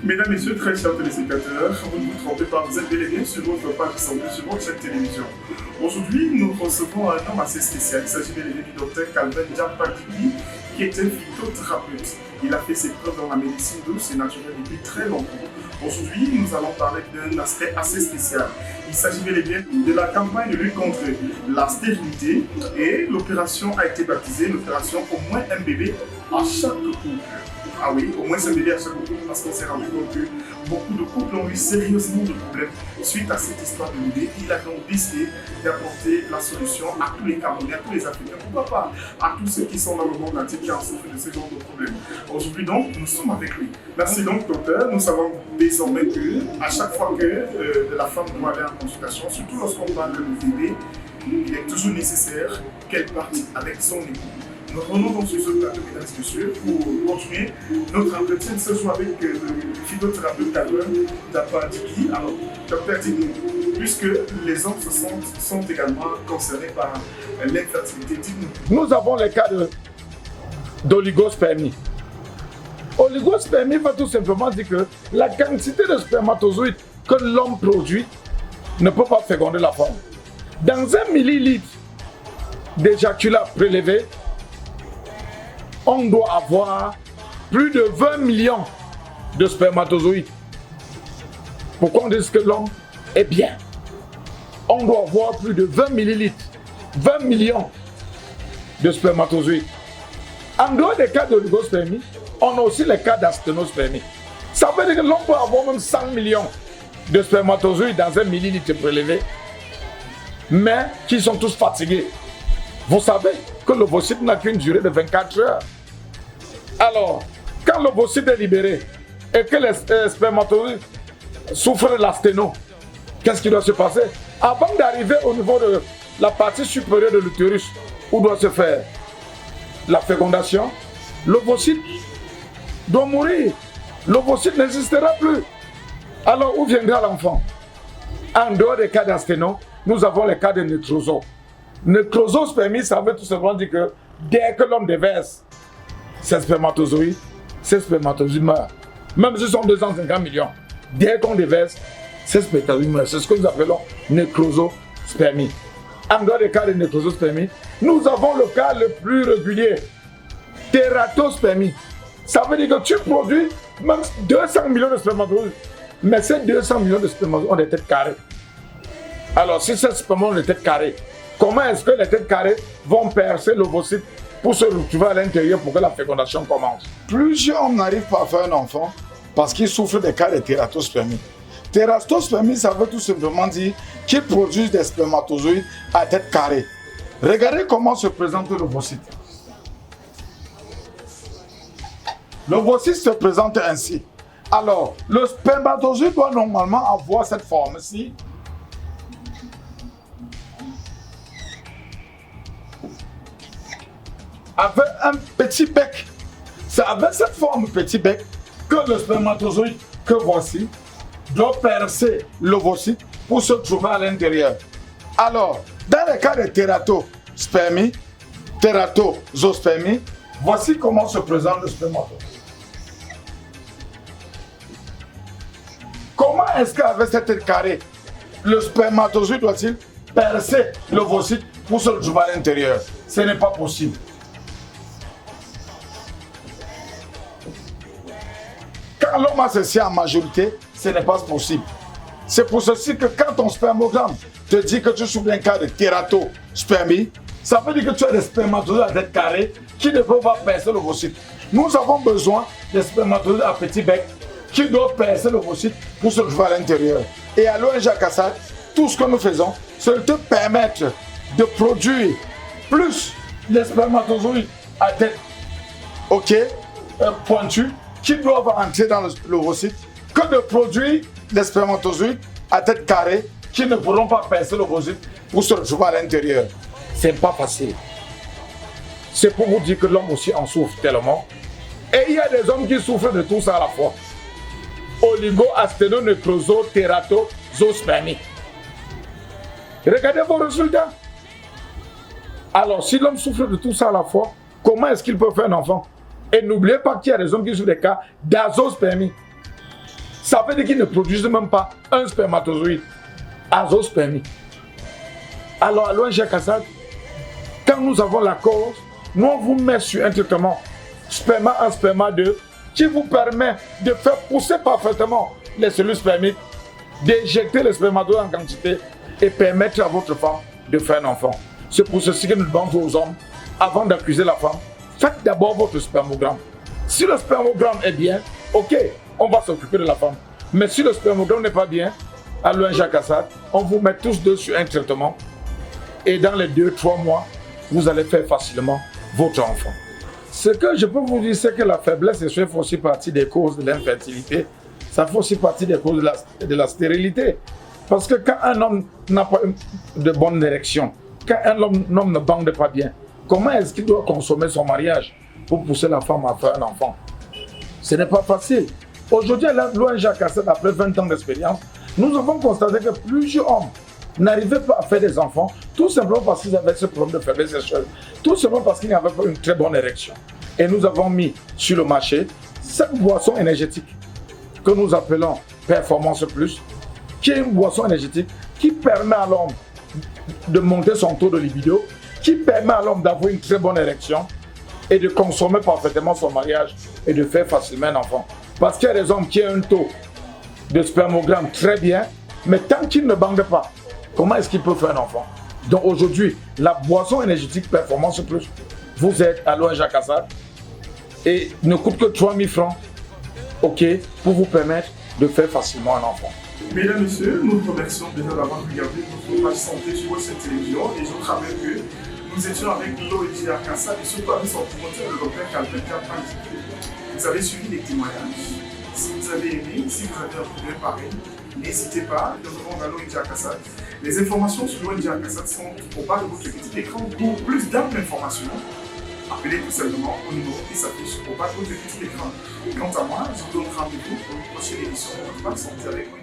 Mesdames, Messieurs, très chers téléspectateurs, vous ne vous trompez pas, vous êtes bel et bien sur votre page de santé, sur votre chaîne télévision. Aujourd'hui, nous recevons un homme assez spécial. Il s'agit bel et bien du docteur Calvin Diapakipi, qui est un phytothérapeute. Il a fait ses preuves dans la médecine douce et naturelle depuis très longtemps. Aujourd'hui, nous allons parler d'un aspect assez spécial. Il s'agit bel et bien de la campagne de lutte contre la stérilité et l'opération a été baptisée l'opération Au moins un bébé à chaque couple. Ah oui, au moins un bébé à chaque couple, parce qu'on s'est rendu compte que beaucoup de couples ont eu sérieusement de problèmes suite à cette histoire de bébé. Il a donc décidé d'apporter la solution à tous les Camerounais, à tous les Africains, pourquoi pas à tous ceux qui sont dans le monde entier qui en souffrent de ce genre de problèmes. Aujourd'hui donc, nous sommes avec lui. Merci donc docteur, nous savons désormais que à chaque fois que la femme doit aller en consultation, surtout lorsqu'on parle de bébé, il est toujours nécessaire qu'elle parte avec son époux. Nous revenons donc sur ce plateau, mesdames et messieurs, pour continuer notre entretien ce soir avec le phytothérapeute Calvin Diapakipi. Alors, docteur, dites-nous, puisque les hommes sont également concernés par l'infertilité, dites-nous. Nous avons les cas d'oligospermie. Oligospermie va tout simplement dire que la quantité de spermatozoïdes que l'homme produit ne peut pas féconder la femme. Dans 1 millilitre d'éjaculat prélevé, on doit avoir plus de 20 millions de spermatozoïdes. Pourquoi on dit que l'homme est bien? On doit avoir plus de 20 millilitres, 20 millions de spermatozoïdes. En dehors des cas d'oligospermie, on a aussi les cas d'asténospermie. Ça veut dire que l'homme peut avoir même 100 millions de spermatozoïdes dans 1 millilitre prélevé, mais qui sont tous fatigués. Vous savez que l'ovocyte n'a qu'une durée de 24 heures. Alors, quand l'ovocyte est libéré et que les spermatozoïdes souffrent de l'asténo, qu'est-ce qui doit se passer? Avant d'arriver au niveau de la partie supérieure de l'utérus, où doit se faire la fécondation, l'ovocyte doit mourir. L'ovocyte n'existera plus. Alors, où viendra l'enfant? En dehors des cas d'asténo, nous avons les cas de nécroso. Nécrosospermie, ça veut tout simplement dire que dès que l'homme déverse ces spermatozoïdes meurent. Même si ce sont 250 millions, dès qu'on déverse, ces spermatozoïdes meurent. C'est ce que nous appelons nécrosospermie. En dehors des cas de nécrosospermie, nous avons le cas le plus régulier, tératospermie. Ça veut dire que tu produis même 200 millions de spermatozoïdes, mais ces 200 millions de spermatozoïdes ont des têtes carrées. Alors, si ces spermatozoïdes ont des têtes carrées, comment est-ce que les têtes carrées vont percer l'ovocyte pour se retrouver à l'intérieur pour que la fécondation commence? Plusieurs hommes n'arrivent pas à faire un enfant parce qu'ils souffrent des cas de tératospermie. Tératospermie, ça veut tout simplement dire qu'ils produisent des spermatozoïdes à tête carrée. Regardez comment se présente l'ovocyte. L'ovocyte se présente ainsi. Alors, le spermatozoïde doit normalement avoir cette forme-ci. Avec un petit bec. C'est avec cette forme petit bec que le spermatozoïde que voici doit percer l'ovocyte pour se trouver à l'intérieur. Alors, dans le cas de tératospermie, voici comment se présente le spermatozoïde. Comment est-ce qu'avec cette tête carrée, le spermatozoïde doit-il percer l'ovocyte pour se trouver à l'intérieur? Ce n'est pas possible. Quand l'homme a ceci en majorité, ce n'est pas possible. C'est pour ceci que quand ton spermogramme te dit que tu souffres d'un cas de tératospermie, ça veut dire que tu as des spermatozoïdes à tête carrée qui ne peuvent pas percer l'ovocyte. Nous avons besoin des spermatozoïdes à petit bec qui doivent percer l'ovocyte pour se trouver à l'intérieur. Et à l'ONG Akassar, tout ce que nous faisons, c'est de te permettre de produire plus les spermatozoïdes à tête pointue qui doivent entrer dans l'ovocyte que de produire des spermatozoïdes à tête carrée qui ne pourront pas percer l'ovocyte pour se retrouver à l'intérieur. C'est pas facile. C'est pour vous dire que l'homme aussi en souffre tellement. Et il y a des hommes qui souffrent de tout ça à la fois. Oligo-asténonécroso-tératospermie. Regardez vos résultats. Alors, si l'homme souffre de tout ça à la fois, comment est-ce qu'il peut faire un enfant? Et n'oubliez pas qu'il y a des hommes qui souffrent des cas d'azospermie. Ça veut dire qu'ils ne produisent même pas un spermatozoïde azospermie. Alors, à l'ONG Kassad, quand nous avons la cause, nous on vous met sur un traitement sperma 1, sperma 2 qui vous permet de faire pousser parfaitement les cellules spermiques, d'éjecter les spermatozoïdes en quantité et permettre à votre femme de faire un enfant. C'est pour ceci que nous demandons aux hommes, avant d'accuser la femme, faites d'abord votre spermogramme. Si le spermogramme est bien, ok, on va s'occuper de la femme. Mais si le spermogramme n'est pas bien, à l'ONG Kassad, on vous met tous deux sur un traitement et dans les 2-3 mois, vous allez faire facilement votre enfant. Ce que je peux vous dire, c'est que la faiblesse sexuelle fait aussi partie des causes de l'infertilité. Ça fait aussi partie des causes de la stérilité. Parce que quand un homme n'a pas de bonne érection, quand un homme ne bande pas bien, comment est-ce qu'il doit consommer son mariage pour pousser la femme à faire un enfant? Ce n'est pas facile. Aujourd'hui, l'ONG Kassad, après 20 ans d'expérience, nous avons constaté que plusieurs hommes n'arrivaient pas à faire des enfants, tout simplement parce qu'ils avaient ce problème de faiblesse sexuelle, tout simplement parce qu'ils n'avaient pas une très bonne érection. Et nous avons mis sur le marché cette boisson énergétique que nous appelons Performance Plus, qui est une boisson énergétique qui permet à l'homme de monter son taux de libido, qui permet à l'homme d'avoir une très bonne érection et de consommer parfaitement son mariage et de faire facilement un enfant. Parce qu'il y a des hommes qui ont un taux de spermogramme très bien, mais tant qu'ils ne bandent pas, comment est-ce qu'ils peuvent faire un enfant? Donc aujourd'hui, la boisson énergétique Performance Plus vous aide à l'ONG Kassad et ne coûte que 3 000 francs, ok, pour vous permettre de faire facilement un enfant. Mesdames, Messieurs, nous vous remercions déjà d'avoir regardé notre page santé sur cette télévision et je vous rappelle que nous étions avec l'ONG Kassad et surtout avec son promoteur, le docteur Calvin Diap-Pantiki. Vous avez suivi les témoignages. Si vous avez aimé, si vous avez un problème pareil, n'hésitez pas, nous avons à l'ONG Kassad. Les informations sur l'ONG Kassad sont au bas de votre petit écran. Pour plus d'amples informations, appelez tout simplement au numéro qui s'affiche au bas de votre petit écran. Quant à moi, je vous donne rendez-vous pour une prochaine édition de votre page santé avec moi.